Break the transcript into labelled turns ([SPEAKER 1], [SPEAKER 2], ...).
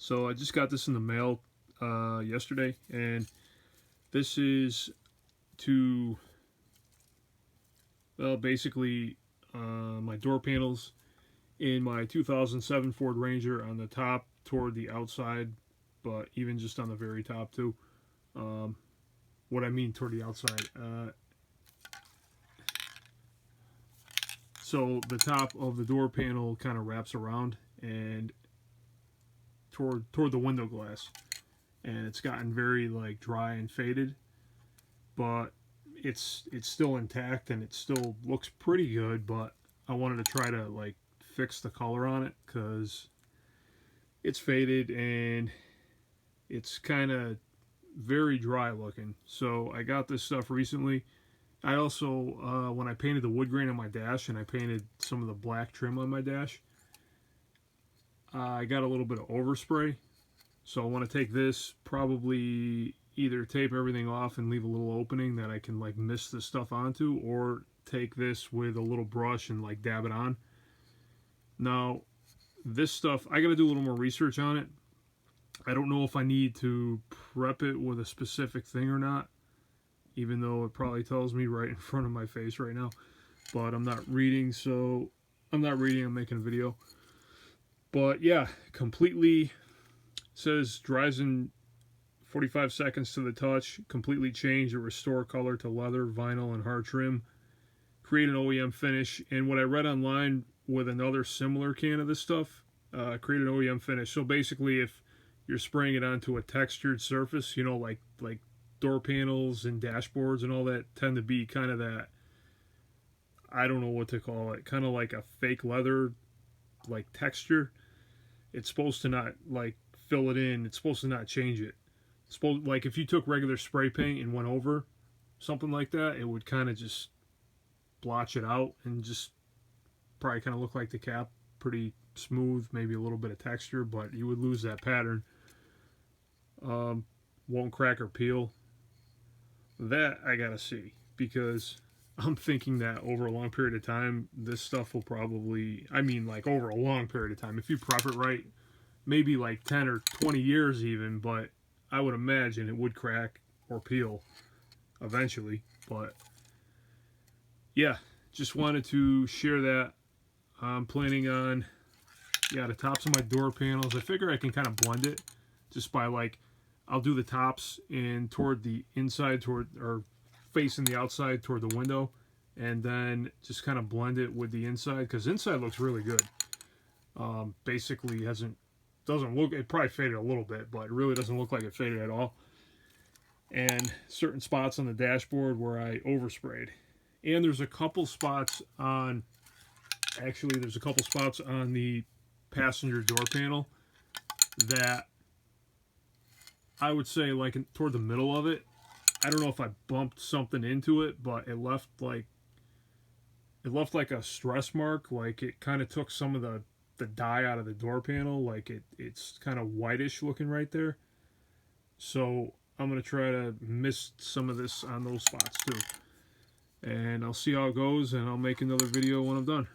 [SPEAKER 1] So I just got this in the mail yesterday, and this is to, well, basically my door panels in my 2007 Ford Ranger on the top toward the outside, but even just on the very top too. What I mean toward the outside, so the top of the door panel kind of wraps around and toward the window glass, and it's gotten very like dry and faded, but it's still intact and it still looks pretty good. But I wanted to try to like fix the color on it because it's faded and it's kind of very dry looking. So I got this stuff recently. I also when I painted the wood grain on my dash and I painted some of the black trim on my dash, I got a little bit of overspray. So I want to take this, probably either tape everything off and leave a little opening that I can like mist this stuff onto, or take this with a little brush and like dab it on. Now this stuff, I got to do a little more research on it. I don't know if I need to prep it with a specific thing or not, even though it probably tells me right in front of my face right now. But I'm not reading, so I'm not reading, I'm making a video. But yeah, completely says dries in 45 seconds to the touch, completely change or restore color to leather, vinyl, and hard trim, create an OEM finish. And what I read online with another similar can of this stuff, create an OEM finish. So basically, if you're spraying it onto a textured surface, you know, like door panels and dashboards and all that tend to be kind of that, I don't know what to call it, kind of like a fake leather like texture. It's supposed to not like fill it in, it's supposed to not change it. It's supposed, like if you took regular spray paint and went over something like that, it would kind of just blotch it out and just probably kind of look like the cap, pretty smooth, maybe a little bit of texture, but you would lose that pattern. Won't crack or peel. That I gotta see, because I'm thinking that over a long period of time, this stuff will probably, I mean like over a long period of time, if you prep it right, maybe like 10 or 20 years even, but I would imagine it would crack or peel eventually. But yeah, just wanted to share that. I'm planning on, yeah, the tops of my door panels, I figure I can kind of blend it just by like, I'll do the tops and toward the inside, toward, or facing the outside toward the window, and then just kind of blend it with the inside, because inside looks really good. Basically doesn't look, it probably faded a little bit, but it really doesn't look like it faded at all. And certain spots on the dashboard where I oversprayed, and there's a couple spots on, actually there's a couple spots on the passenger door panel that I would say like toward the middle of it, I don't know if I bumped something into it, but it left like a stress mark. Like it kind of took some of the dye out of the door panel. Like it's kind of whitish looking right there. So I'm going to try to mist some of this on those spots too. And I'll see how it goes, and I'll make another video when I'm done.